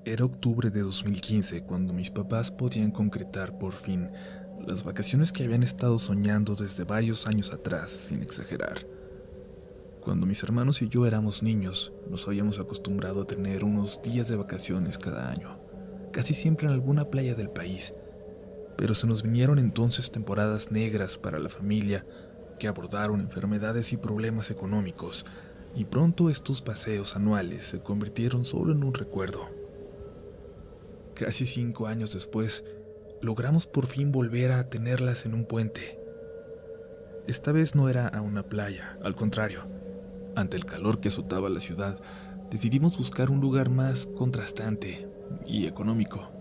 Era octubre de 2015 cuando mis papás podían concretar por fin las vacaciones que habían estado soñando desde varios años atrás, sin exagerar. Cuando mis hermanos y yo éramos niños, nos habíamos acostumbrado a tener unos días de vacaciones cada año, casi siempre en alguna playa del país, pero se nos vinieron entonces temporadas negras para la familia que abordaron enfermedades y problemas económicos, y pronto estos paseos anuales se convirtieron solo en un recuerdo. Casi 5 años después, logramos por fin volver a tenerlas en un puente. Esta vez no era a una playa, al contrario. Ante el calor que azotaba la ciudad, decidimos buscar un lugar más contrastante y económico.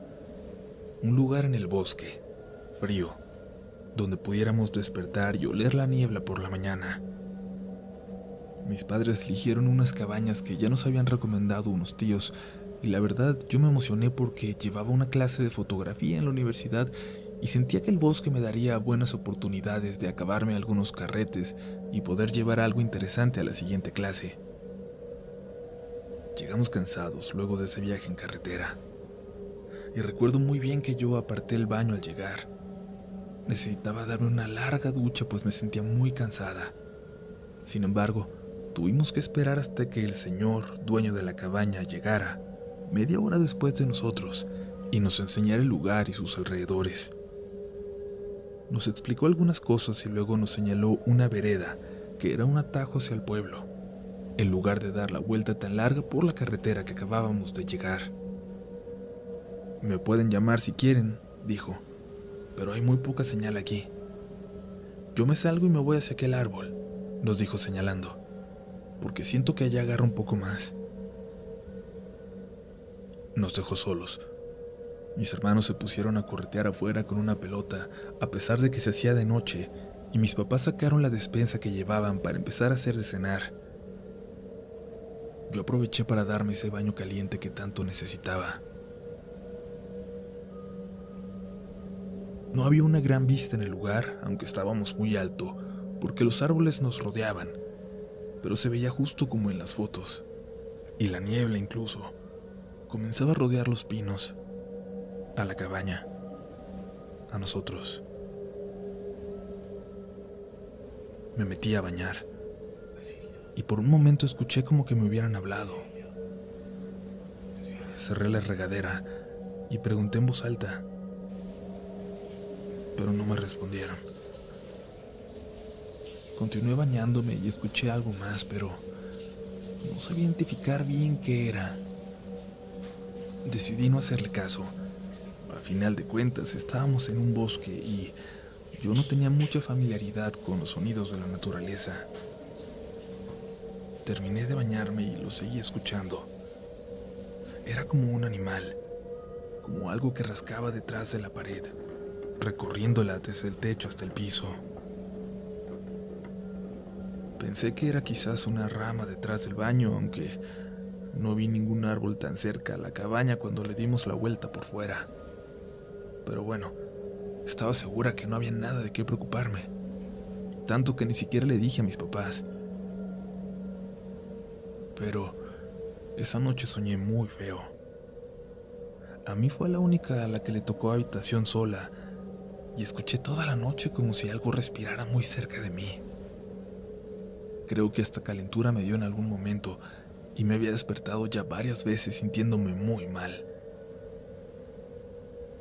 Un lugar en el bosque, frío, donde pudiéramos despertar y oler la niebla por la mañana. Mis padres eligieron unas cabañas que ya nos habían recomendado unos tíos, y la verdad yo me emocioné porque llevaba una clase de fotografía en la universidad y sentía que el bosque me daría buenas oportunidades de acabarme algunos carretes y poder llevar algo interesante a la siguiente clase. Llegamos cansados luego de ese viaje en carretera, y recuerdo muy bien que yo aparté el baño al llegar. Necesitaba darme una larga ducha pues me sentía muy cansada. Sin embargo, tuvimos que esperar hasta que el señor, dueño de la cabaña, llegara, media hora después de nosotros, y nos enseñara el lugar y sus alrededores. Nos explicó algunas cosas y luego nos señaló una vereda que era un atajo hacia el pueblo, en lugar de dar la vuelta tan larga por la carretera que acabábamos de llegar. «Me pueden llamar si quieren», dijo, «pero hay muy poca señal aquí». «Yo me salgo y me voy hacia aquel árbol», nos dijo señalando, «porque siento que allá agarra un poco más». Nos dejó solos. Mis hermanos se pusieron a corretear afuera con una pelota, a pesar de que se hacía de noche, y mis papás sacaron la despensa que llevaban para empezar a hacer de cenar. Yo aproveché para darme ese baño caliente que tanto necesitaba. No había una gran vista en el lugar, aunque estábamos muy alto, porque los árboles nos rodeaban, pero se veía justo como en las fotos, y la niebla incluso comenzaba a rodear los pinos, a la cabaña, a nosotros. Me metí a bañar, y por un momento escuché como que me hubieran hablado. Cerré la regadera y pregunté en voz alta, pero no me respondieron. Continué bañándome y escuché algo más, pero no sabía identificar bien qué era. Decidí no hacerle caso. A final de cuentas, estábamos en un bosque y yo no tenía mucha familiaridad con los sonidos de la naturaleza. Terminé de bañarme y lo seguí escuchando. Era como un animal, como algo que rascaba detrás de la pared, recorriéndola desde el techo hasta el piso. Pensé que era quizás una rama detrás del baño, aunque no vi ningún árbol tan cerca a la cabaña cuando le dimos la vuelta por fuera. Pero bueno, estaba segura que no había nada de qué preocuparme, tanto que ni siquiera le dije a mis papás. Pero esa noche soñé muy feo. A mí fue la única a la que le tocó habitación sola, y escuché toda la noche como si algo respirara muy cerca de mí. Creo que hasta calentura me dio en algún momento, y me había despertado ya varias veces sintiéndome muy mal.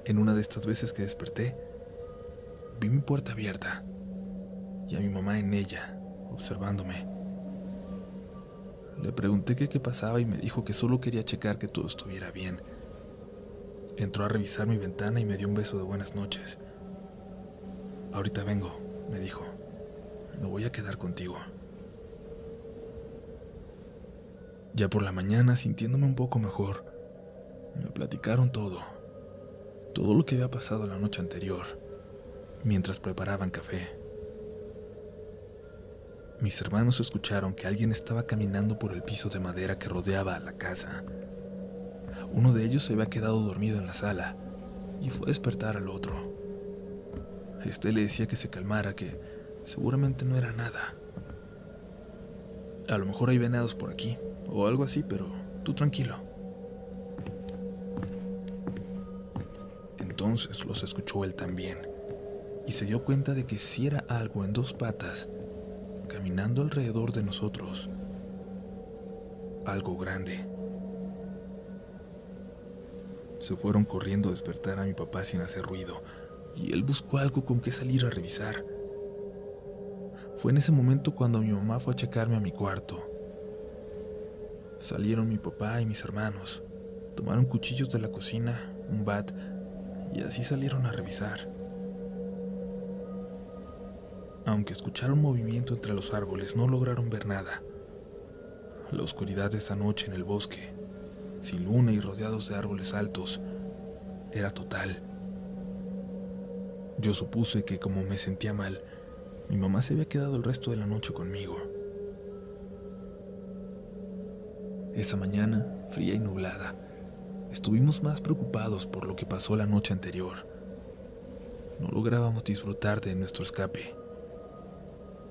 En una de estas veces que desperté, vi mi puerta abierta y a mi mamá en ella, observándome. Le pregunté qué pasaba y me dijo que solo quería checar que todo estuviera bien. Entró a revisar mi ventana y me dio un beso de buenas noches. «Ahorita vengo», me dijo, «me voy a quedar contigo». Ya por la mañana, sintiéndome un poco mejor, me platicaron todo lo que había pasado la noche anterior, mientras preparaban café. Mis hermanos escucharon que alguien estaba caminando por el piso de madera que rodeaba a la casa. Uno de ellos se había quedado dormido en la sala y fue a despertar al otro. Este le decía que se calmara, que seguramente no era nada. «A lo mejor hay venados por aquí, o algo así, pero tú tranquilo». entonces los escuchó él también, y se dio cuenta de que sí era algo en 2 patas, caminando alrededor de nosotros. Algo grande. Se fueron corriendo a despertar a mi papá sin hacer ruido, y él buscó algo con que salir a revisar. Fue en ese momento cuando mi mamá fue a checarme a mi cuarto. Salieron mi papá y mis hermanos, tomaron cuchillos de la cocina, un bat, y así salieron a revisar. Aunque escucharon movimiento entre los árboles, no lograron ver nada. La oscuridad de esa noche en el bosque, sin luna y rodeados de árboles altos, era total. Yo supuse que como me sentía mal, mi mamá se había quedado el resto de la noche conmigo. Esa mañana, fría y nublada, estuvimos más preocupados por lo que pasó la noche anterior. No lográbamos disfrutar de nuestro escape.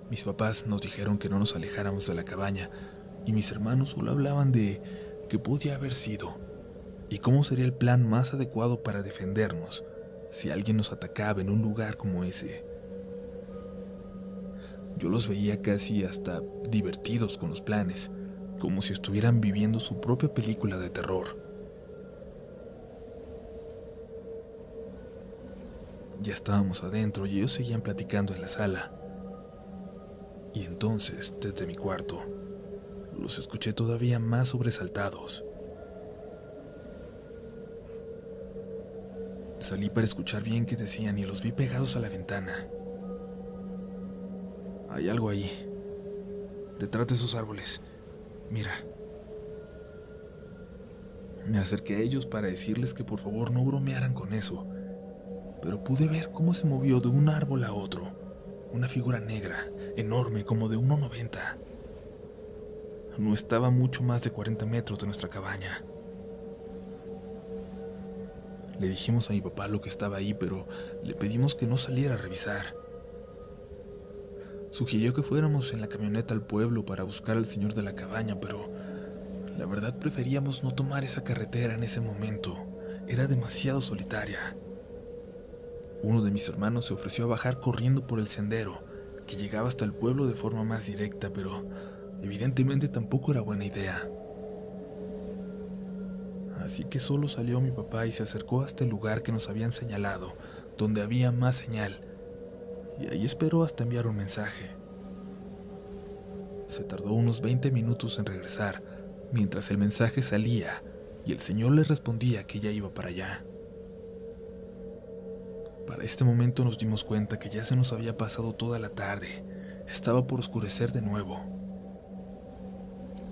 Mis papás nos dijeron que no nos alejáramos de la cabaña, y mis hermanos solo hablaban de qué podía haber sido y cómo sería el plan más adecuado para defendernos si alguien nos atacaba en un lugar como ese. Yo los veía casi hasta divertidos con los planes, como si estuvieran viviendo su propia película de terror. Ya estábamos adentro y ellos seguían platicando en la sala. Y entonces, desde mi cuarto, los escuché todavía más sobresaltados. Salí para escuchar bien qué decían y los vi pegados a la ventana. Hay algo ahí, detrás de esos árboles. Mira. Me acerqué a ellos para decirles que por favor no bromearan con eso, pero pude ver cómo se movió de un árbol a otro, una figura negra, enorme, como de 1,90. No estaba mucho más de 40 metros de nuestra cabaña. Le dijimos a mi papá lo que estaba ahí, pero le pedimos que no saliera a revisar. Sugirió que fuéramos en la camioneta al pueblo para buscar al señor de la cabaña, pero la verdad preferíamos no tomar esa carretera en ese momento. Era demasiado solitaria. Uno de mis hermanos se ofreció a bajar corriendo por el sendero, que llegaba hasta el pueblo de forma más directa, pero evidentemente tampoco era buena idea. Así que solo salió mi papá y se acercó hasta el lugar que nos habían señalado, donde había más señal, y ahí esperó hasta enviar un mensaje. Se tardó unos 20 minutos en regresar, mientras el mensaje salía y el señor le respondía que ya iba para allá. Para este momento nos dimos cuenta que ya se nos había pasado toda la tarde, estaba por oscurecer de nuevo.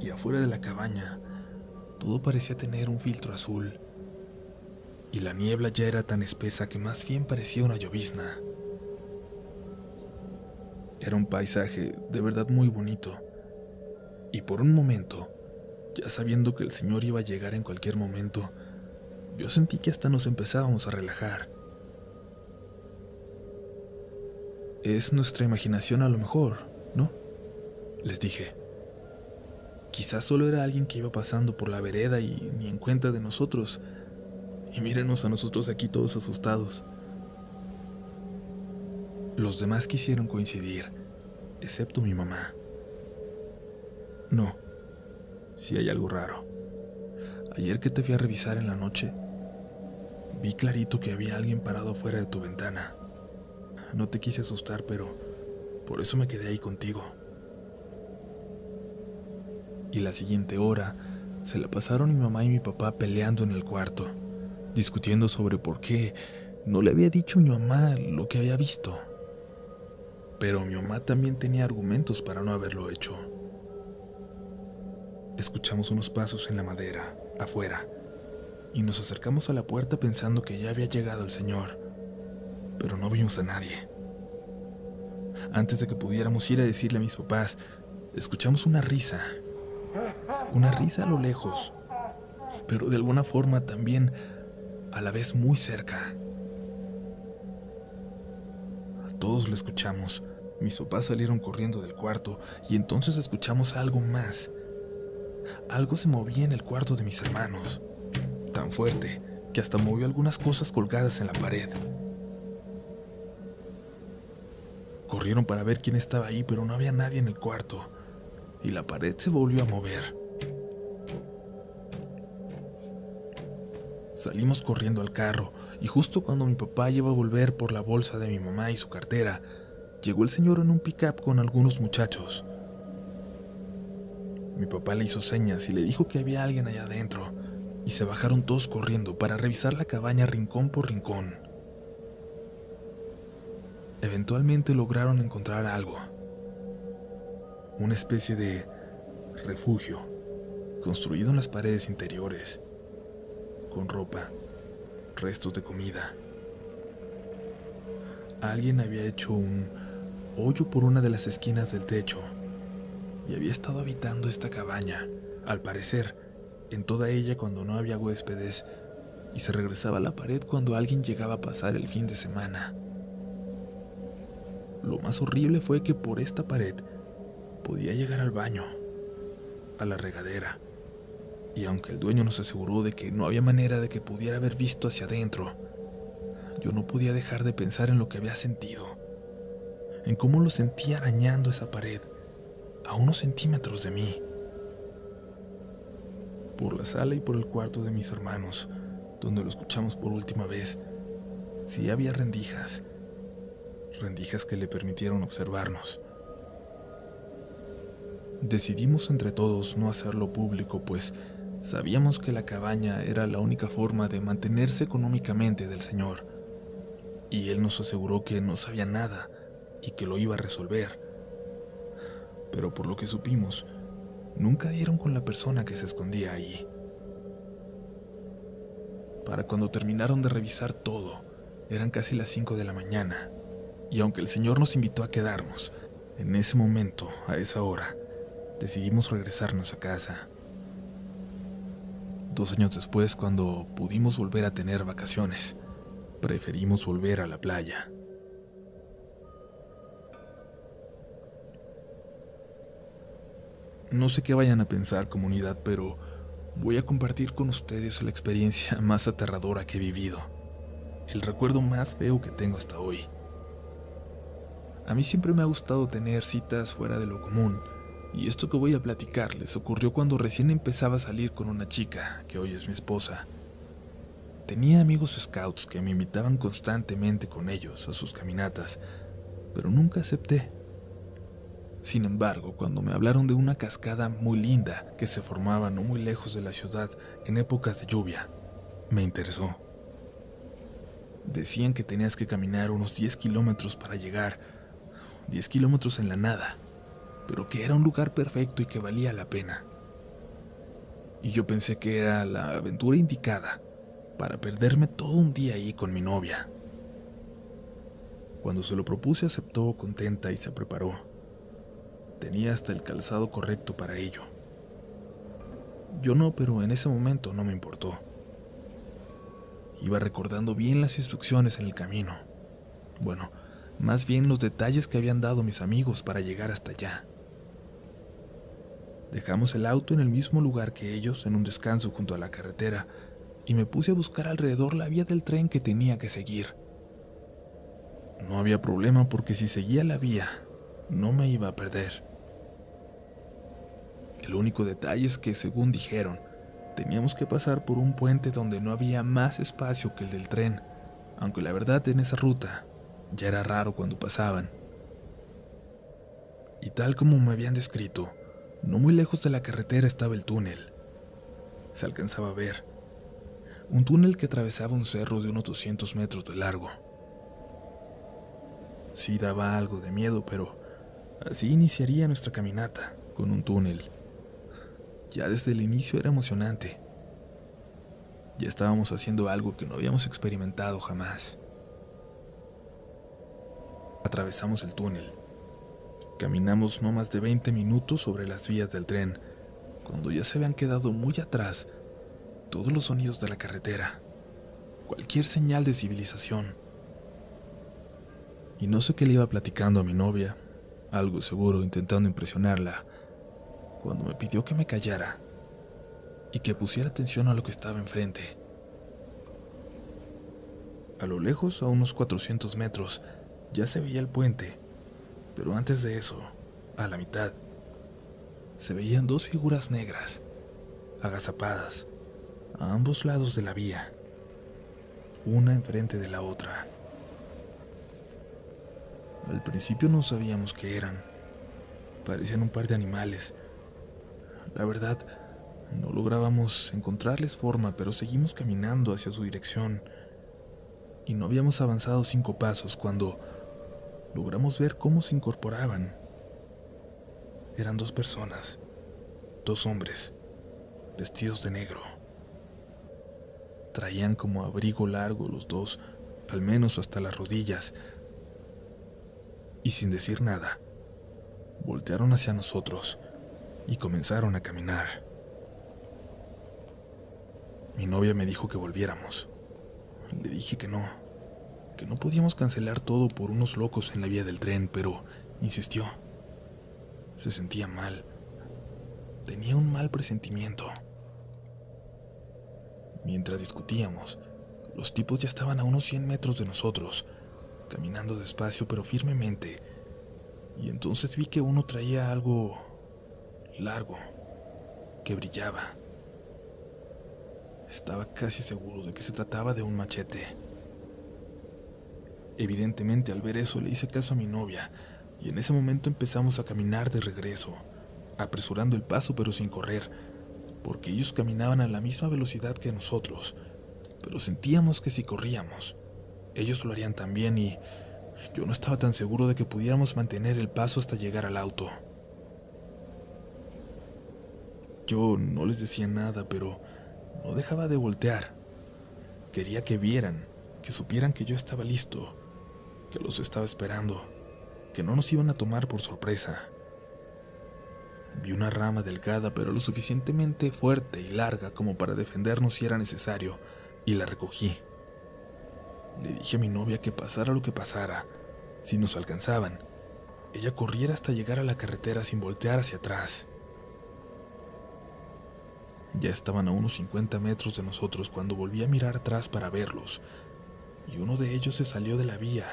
Y afuera de la cabaña, todo parecía tener un filtro azul, y la niebla ya era tan espesa que más bien parecía una llovizna. Era un paisaje de verdad muy bonito, y por un momento, ya sabiendo que el señor iba a llegar en cualquier momento, yo sentí que hasta nos empezábamos a relajar. Es nuestra imaginación a lo mejor, ¿no? Les dije. Quizás solo era alguien que iba pasando por la vereda y ni en cuenta de nosotros. Y mírenos a nosotros aquí todos asustados. Los demás quisieron coincidir, excepto mi mamá. No, sí hay algo raro. Ayer que te fui a revisar en la noche, vi clarito que había alguien parado afuera de tu ventana. No te quise asustar, pero por eso me quedé ahí contigo. Y la siguiente hora se la pasaron mi mamá y mi papá peleando en el cuarto, discutiendo sobre por qué no le había dicho a mi mamá lo que había visto. Pero mi mamá también tenía argumentos para no haberlo hecho. Escuchamos unos pasos en la madera, afuera, y nos acercamos a la puerta pensando que ya había llegado el señor, pero no vimos a nadie. Antes de que pudiéramos ir a decirle a mis papás, escuchamos una risa a lo lejos, pero de alguna forma también a la vez muy cerca. Todos lo escuchamos. Mis papás salieron corriendo del cuarto y entonces escuchamos algo más. Algo se movía en el cuarto de mis hermanos, tan fuerte que hasta movió algunas cosas colgadas en la pared. Corrieron para ver quién estaba ahí, pero no había nadie en el cuarto, y la pared se volvió a mover. Salimos corriendo al carro, y justo cuando mi papá iba a volver por la bolsa de mi mamá y su cartera, llegó el señor en un pickup con algunos muchachos. Mi papá le hizo señas y le dijo que había alguien allá adentro, y se bajaron todos corriendo para revisar la cabaña rincón por rincón. Eventualmente lograron encontrar algo, una especie de refugio construido en las paredes interiores, con ropa, restos de comida. Alguien había hecho un hoyo por una de las esquinas del techo y había estado habitando esta cabaña, al parecer, en toda ella cuando no había huéspedes, y se regresaba a la pared cuando alguien llegaba a pasar el fin de semana. Lo más horrible fue que por esta pared podía llegar al baño, a la regadera, y aunque el dueño nos aseguró de que no había manera de que pudiera haber visto hacia adentro, yo no podía dejar de pensar en lo que había sentido, en cómo lo sentía arañando esa pared a unos centímetros de mí. Por la sala y por el cuarto de mis hermanos, donde lo escuchamos por última vez, sí había rendijas que le permitieron observarnos. Decidimos entre todos no hacerlo público, pues sabíamos que la cabaña era la única forma de mantenerse económicamente del señor, y él nos aseguró que no sabía nada y que lo iba a resolver. Pero por lo que supimos, nunca dieron con la persona que se escondía ahí. Para cuando terminaron de revisar todo, eran casi las 5 de la mañana, y aunque el señor nos invitó a quedarnos, en ese momento, a esa hora, decidimos regresarnos a casa. 2 años después, cuando pudimos volver a tener vacaciones, preferimos volver a la playa. No sé qué vayan a pensar, comunidad, pero voy a compartir con ustedes la experiencia más aterradora que he vivido, el recuerdo más feo que tengo hasta hoy. A mí siempre me ha gustado tener citas fuera de lo común, y esto que voy a platicarles ocurrió cuando recién empezaba a salir con una chica, que hoy es mi esposa. Tenía amigos scouts que me invitaban constantemente con ellos a sus caminatas, pero nunca acepté. Sin embargo, cuando me hablaron de una cascada muy linda que se formaba no muy lejos de la ciudad en épocas de lluvia, me interesó. Decían que tenías que caminar unos 10 kilómetros para llegar, 10 kilómetros en la nada, pero que era un lugar perfecto y que valía la pena. Y yo pensé que era la aventura indicada para perderme todo un día ahí con mi novia. Cuando se lo propuse, aceptó contenta y se preparó. Tenía hasta el calzado correcto para ello. Yo no, pero en ese momento no me importó. Iba recordando bien las instrucciones en el camino. Bueno, más bien los detalles que habían dado mis amigos para llegar hasta allá. Dejamos el auto en el mismo lugar que ellos, en un descanso junto a la carretera, y me puse a buscar alrededor la vía del tren que tenía que seguir. No había problema porque si seguía la vía, no me iba a perder. El único detalle es que, según dijeron, teníamos que pasar por un puente donde no había más espacio que el del tren, aunque la verdad en esa ruta ya era raro cuando pasaban. Y tal como me habían descrito, no muy lejos de la carretera estaba el túnel. Se alcanzaba a ver. Un túnel que atravesaba un cerro de unos 200 metros de largo. Sí daba algo de miedo, pero así iniciaría nuestra caminata, con un túnel. Ya desde el inicio era emocionante. Ya estábamos haciendo algo que no habíamos experimentado jamás. Atravesamos el túnel. Caminamos no más de 20 minutos sobre las vías del tren, cuando ya se habían quedado muy atrás todos los sonidos de la carretera, cualquier señal de civilización. Y no sé qué le iba platicando a mi novia, algo seguro intentando impresionarla, cuando me pidió que me callara y que pusiera atención a lo que estaba enfrente. A lo lejos, a unos 400 metros, ya se veía el puente, pero antes de eso, a la mitad, se veían dos figuras negras, agazapadas, a ambos lados de la vía, una enfrente de la otra. Al principio no sabíamos qué eran. Parecían un par de animales. La verdad, no lográbamos encontrarles forma, pero seguimos caminando hacia su dirección. Y no habíamos avanzado 5 pasos cuando logramos ver cómo se incorporaban. Eran 2 personas, 2 hombres, vestidos de negro. Traían como abrigo largo los dos, al menos hasta las rodillas. Y sin decir nada, voltearon hacia nosotros y comenzaron a caminar. Mi novia me dijo que volviéramos. Le dije que no podíamos cancelar todo por unos locos en la vía del tren, pero insistió. Se sentía mal. Tenía un mal presentimiento. Mientras discutíamos, los tipos ya estaban a unos 100 metros de nosotros, caminando despacio pero firmemente, y entonces vi que uno traía algo largo, que brillaba. Estaba casi seguro de que se trataba de un machete. Evidentemente, al ver eso, le hice caso a mi novia, y en ese momento empezamos a caminar de regreso, apresurando el paso pero sin correr, porque ellos caminaban a la misma velocidad que nosotros, pero sentíamos que si corríamos, ellos lo harían también y yo no estaba tan seguro de que pudiéramos mantener el paso hasta llegar al auto. Yo no les decía nada, pero no dejaba de voltear. Quería que vieran, que supieran que yo estaba listo, que los estaba esperando, que no nos iban a tomar por sorpresa. Vi una rama delgada pero lo suficientemente fuerte y larga como para defendernos si era necesario, y la recogí. Le dije a mi novia que pasara lo que pasara, si nos alcanzaban, ella corriera hasta llegar a la carretera sin voltear hacia atrás. Ya estaban a unos 50 metros de nosotros cuando volví a mirar atrás para verlos, y uno de ellos se salió de la vía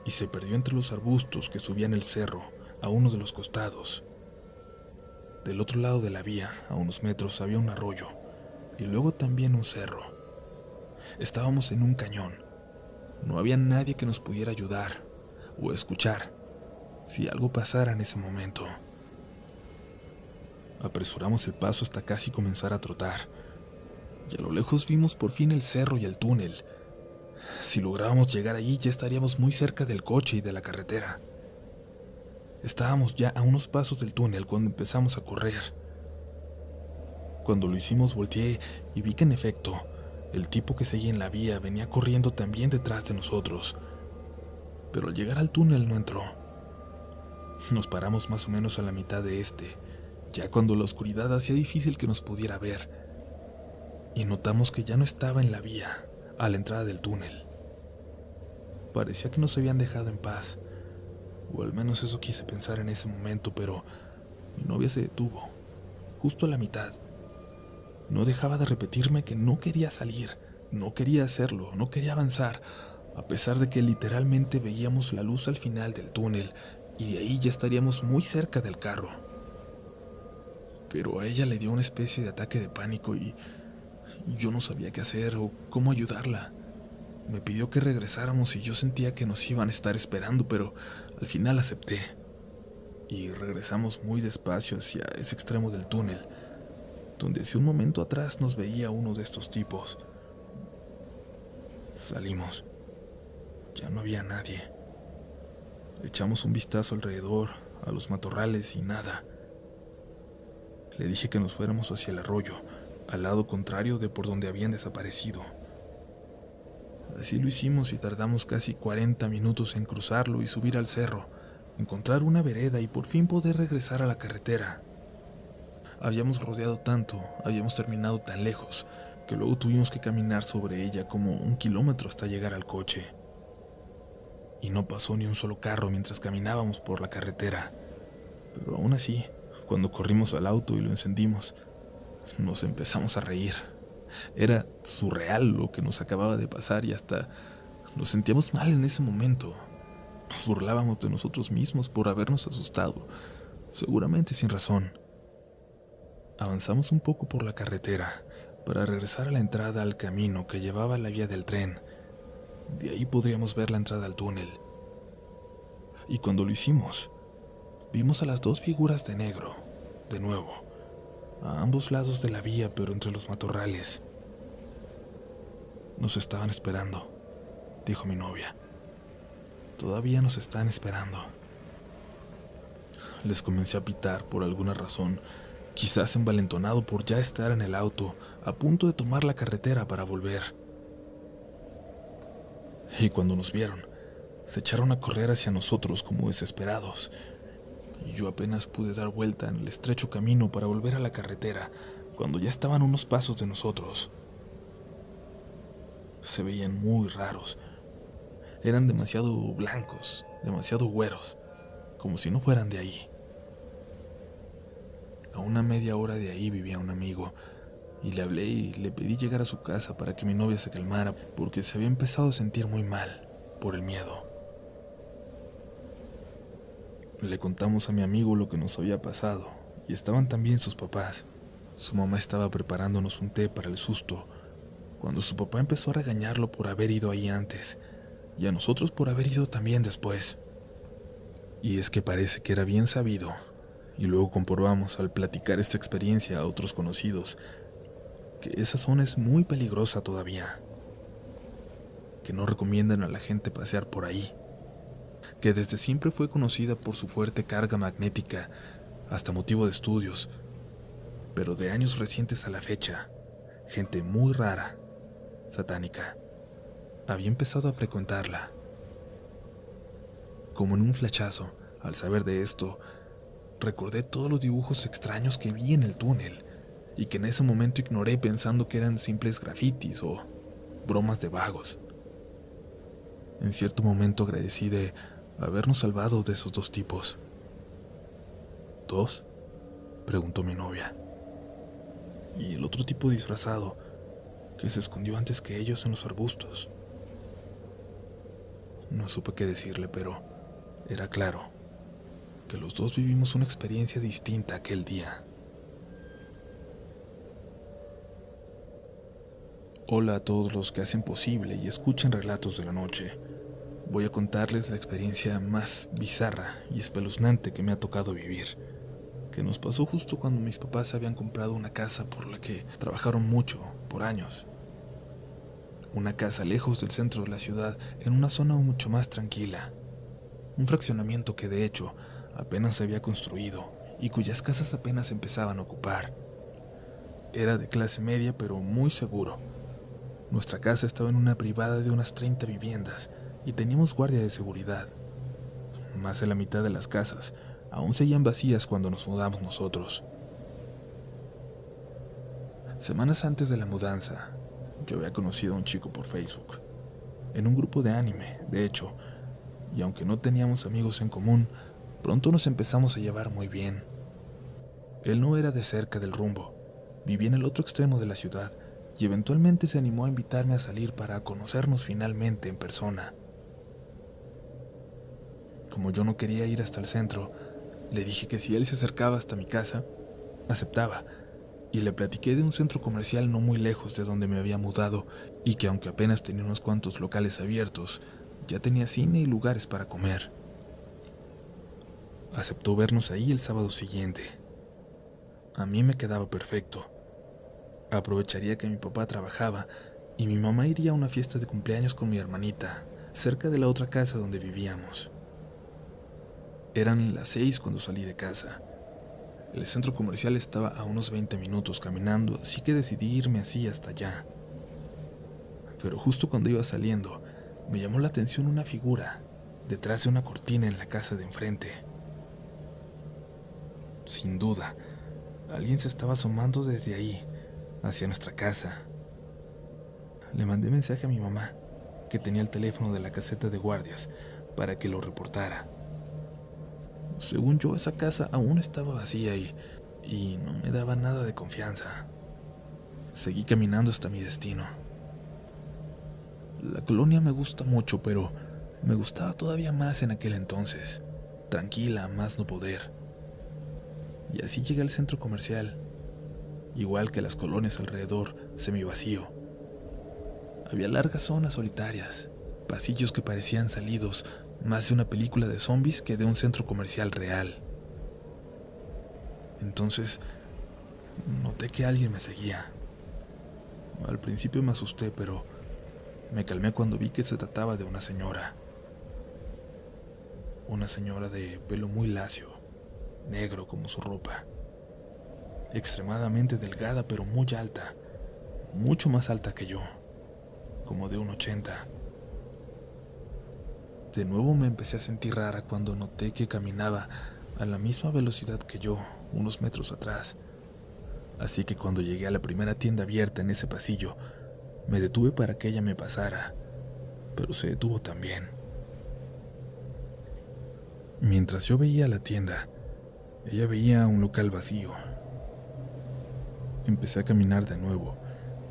y se perdió entre los arbustos que subían el cerro a uno de los costados. Del otro lado de la vía, a unos metros, había un arroyo y luego también un cerro. Estábamos en un cañón. No había nadie que nos pudiera ayudar o escuchar si algo pasara en ese momento. Apresuramos el paso hasta casi comenzar a trotar, y a lo lejos vimos por fin el cerro y el túnel. Si lográbamos llegar allí, ya estaríamos muy cerca del coche y de la carretera. Estábamos ya a unos pasos del túnel cuando empezamos a correr. Cuando lo hicimos, volteé y vi que en efecto, el tipo que seguía en la vía venía corriendo también detrás de nosotros. Pero al llegar al túnel no entró. Nos paramos más o menos a la mitad de este, ya cuando la oscuridad hacía difícil que nos pudiera ver, y notamos que ya no estaba en la vía, a la entrada del túnel. Parecía que nos habían dejado en paz, o al menos eso quise pensar en ese momento, pero mi novia se detuvo, justo a la mitad. No dejaba de repetirme que no quería salir, no quería hacerlo, no quería avanzar, a pesar de que literalmente veíamos la luz al final del túnel, y de ahí ya estaríamos muy cerca del carro. Pero a ella le dio una especie de ataque de pánico y yo no sabía qué hacer o cómo ayudarla. Me pidió que regresáramos y yo sentía que nos iban a estar esperando, pero al final acepté. Y regresamos muy despacio hacia ese extremo del túnel, donde hace un momento atrás nos veía uno de estos tipos. Salimos. Ya no había nadie. Echamos un vistazo alrededor, a los matorrales y nada. Le dije que nos fuéramos hacia el arroyo, al lado contrario de por donde habían desaparecido. Así lo hicimos y tardamos casi 40 minutos en cruzarlo y subir al cerro, encontrar una vereda y por fin poder regresar a la carretera. Habíamos rodeado tanto, habíamos terminado tan lejos, que luego tuvimos que caminar sobre ella como 1 kilómetro hasta llegar al coche. Y no pasó ni un solo carro mientras caminábamos por la carretera. Pero aún así, cuando corrimos al auto y lo encendimos, nos empezamos a reír. Era surreal lo que nos acababa de pasar y hasta Nos sentíamos mal en ese momento. Nos burlábamos de nosotros mismos por habernos asustado, seguramente sin razón. Avanzamos un poco por la carretera para regresar a la entrada al camino que llevaba a la vía del tren. De ahí podríamos ver la entrada al túnel. Y cuando lo hicimos, vimos a las dos figuras de negro, de nuevo, a ambos lados de la vía, pero entre los matorrales. Nos estaban esperando, dijo mi novia. Todavía nos están esperando. Les comencé a pitar por alguna razón, quizás envalentonado por ya estar en el auto, a punto de tomar la carretera para volver. Y cuando nos vieron, se echaron a correr hacia nosotros como desesperados, y yo apenas pude dar vuelta en el estrecho camino para volver a la carretera, cuando ya estaban a unos pasos de nosotros. Se veían muy raros. Eran demasiado blancos, demasiado güeros, como si no fueran de ahí. A una media hora de ahí vivía un amigo, y le hablé y le pedí llegar a su casa para que mi novia se calmara, porque se había empezado a sentir muy mal por el miedo. Le contamos a mi amigo lo que nos había pasado, y estaban también sus papás. Su mamá estaba preparándonos un té para el susto, cuando su papá empezó a regañarlo por haber ido ahí antes, y a nosotros por haber ido también después. Y es que parece que era bien sabido, y luego comprobamos al platicar esta experiencia a otros conocidos, que esa zona es muy peligrosa todavía, que no recomiendan a la gente pasear por ahí, que desde siempre fue conocida por su fuerte carga magnética, hasta motivo de estudios, pero de años recientes a la fecha, gente muy rara, satánica, había empezado a frecuentarla. Como en un flechazo, al saber de esto, recordé todos los dibujos extraños que vi en el túnel y que en ese momento ignoré pensando que eran simples grafitis o bromas de vagos. En cierto momento agradecí de habernos salvado de esos dos tipos. ¿Dos?, preguntó mi novia. Y el otro tipo disfrazado, que se escondió antes que ellos en los arbustos. No supe qué decirle, pero era claro que los dos vivimos una experiencia distinta aquel día. Hola a todos los que hacen posible y escuchan Relatos de la Noche. Voy a contarles la experiencia más bizarra y espeluznante que me ha tocado vivir, que nos pasó justo cuando mis papás habían comprado una casa por la que trabajaron mucho, por años. Una casa lejos del centro de la ciudad, en una zona mucho más tranquila. Un fraccionamiento que de hecho apenas se había construido y cuyas casas apenas empezaban a ocupar. Era de clase media pero muy seguro. Nuestra casa estaba en una privada de unas 30 viviendas y teníamos guardia de seguridad. Más de la mitad de las casas aún seguían vacías cuando nos mudamos nosotros. Semanas antes de la mudanza, yo había conocido a un chico por Facebook, en un grupo de anime, de hecho, y aunque no teníamos amigos en común, pronto nos empezamos a llevar muy bien. Él no era de cerca del rumbo, vivía en el otro extremo de la ciudad, y eventualmente se animó a invitarme a salir para conocernos finalmente en persona. Como yo no quería ir hasta el centro, le dije que si él se acercaba hasta mi casa, aceptaba, y le platiqué de un centro comercial no muy lejos de donde me había mudado, y que aunque apenas tenía unos cuantos locales abiertos, ya tenía cine y lugares para comer. Aceptó vernos ahí el sábado siguiente. A mí me quedaba perfecto. Aprovecharía que mi papá trabajaba y mi mamá iría a una fiesta de cumpleaños con mi hermanita, cerca de la otra casa donde vivíamos. Eran las 6 cuando salí de casa. El centro comercial estaba a unos 20 minutos caminando, así que decidí irme así hasta allá. Pero justo cuando iba saliendo, me llamó la atención una figura detrás de una cortina en la casa de enfrente. Sin duda, alguien se estaba asomando desde ahí, hacia nuestra casa. Le mandé mensaje a mi mamá, que tenía el teléfono de la caseta de guardias, para que lo reportara. Según yo, esa casa aún estaba vacía y no me daba nada de confianza. Seguí caminando hasta mi destino. La colonia me gusta mucho, pero me gustaba todavía más en aquel entonces. Tranquila, a más no poder. Y así llegué al centro comercial. Igual que las colonias alrededor, semivacío. Había largas zonas solitarias, pasillos que parecían salidos más de una película de zombies que de un centro comercial real. Entonces, noté que alguien me seguía. Al principio me asusté, pero me calmé cuando vi que se trataba de una señora. Una señora de pelo muy lacio, negro como su ropa. Extremadamente delgada, pero muy alta, mucho más alta que yo, como de 1,80. De nuevo me empecé a sentir rara cuando noté que caminaba a la misma velocidad que yo, unos metros atrás. Así que cuando llegué a la primera tienda abierta en ese pasillo, me detuve para que ella me pasara, pero se detuvo también. Mientras yo veía la tienda, ella veía un local vacío. Empecé a caminar de nuevo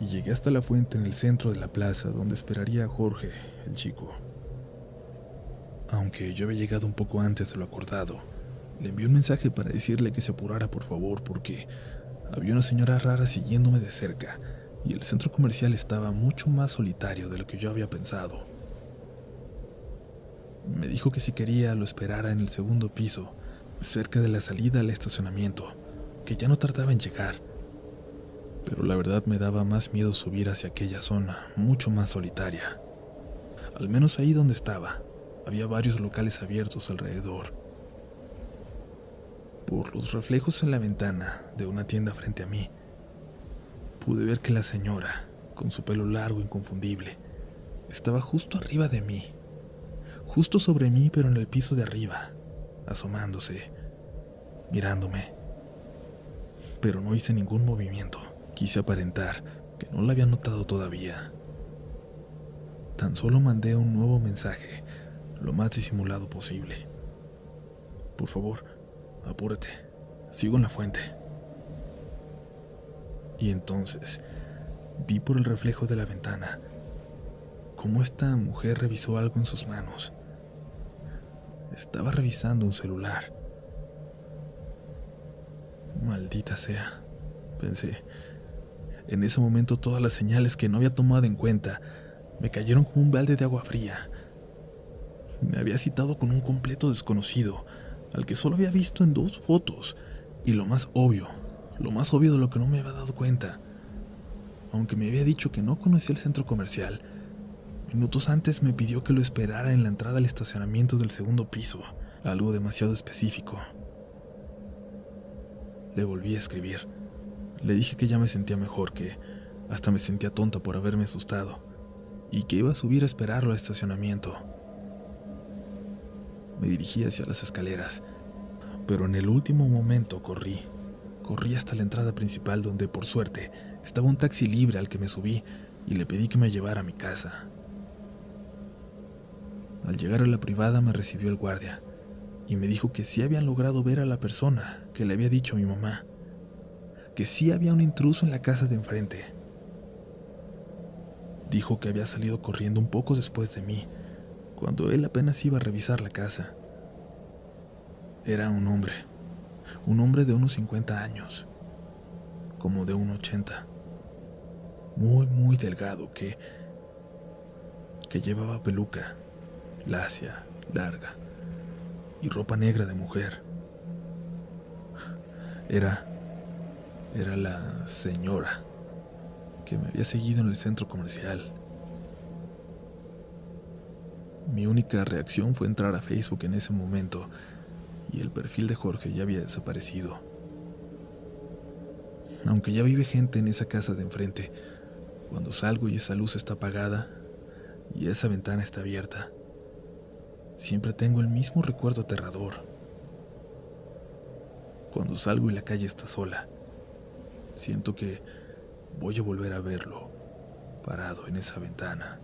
y llegué hasta la fuente en el centro de la plaza donde esperaría a Jorge, el chico. Aunque yo había llegado un poco antes de lo acordado, le envié un mensaje para decirle que se apurara por favor porque había una señora rara siguiéndome de cerca y el centro comercial estaba mucho más solitario de lo que yo había pensado. Me dijo que si quería lo esperara en el segundo piso, cerca de la salida al estacionamiento, que ya no tardaba en llegar. Pero la verdad me daba más miedo subir hacia aquella zona, mucho más solitaria. Al menos ahí donde estaba, había varios locales abiertos alrededor. Por los reflejos en la ventana de una tienda frente a mí, pude ver que la señora, con su pelo largo e inconfundible, estaba justo arriba de mí, justo sobre mí pero en el piso de arriba, asomándose, mirándome. Pero no hice ningún movimiento. Quise aparentar que no la había notado todavía. Tan solo mandé un nuevo mensaje, lo más disimulado posible. Por favor, apúrate, sigo en la fuente. Y entonces vi por el reflejo de la ventana cómo esta mujer revisó algo en sus manos. Estaba revisando un celular. Maldita sea, pensé. En ese momento todas las señales que no había tomado en cuenta me cayeron como un balde de agua fría. Me había citado con un completo desconocido, al que solo había visto en 2 fotos, y lo más obvio de lo que no me había dado cuenta, aunque me había dicho que no conocía el centro comercial, minutos antes me pidió que lo esperara en la entrada al estacionamiento del segundo piso, algo demasiado específico. Le volví a escribir. Le dije que ya me sentía mejor, que hasta me sentía tonta por haberme asustado, y que iba a subir a esperarlo al estacionamiento. Me dirigí hacia las escaleras, pero en el último momento corrí hasta la entrada principal donde, por suerte, estaba un taxi libre al que me subí y le pedí que me llevara a mi casa. Al llegar a la privada me recibió el guardia y me dijo que sí habían logrado ver a la persona que le había dicho a mi mamá, que sí había un intruso en la casa de enfrente. Dijo que había salido corriendo un poco después de mí, cuando él apenas iba a revisar la casa. Era un hombre de unos 50 años, como de 1,80, muy delgado, que llevaba peluca, lacia, larga, y ropa negra de mujer. Era la señora que me había seguido en el centro comercial. Mi única reacción fue entrar a Facebook en ese momento y el perfil de Jorge ya había desaparecido. Aunque ya vive gente en esa casa de enfrente, cuando salgo y esa luz está apagada y esa ventana está abierta, siempre tengo el mismo recuerdo aterrador. Cuando salgo y la calle está sola, siento que voy a volver a verlo, parado en esa ventana.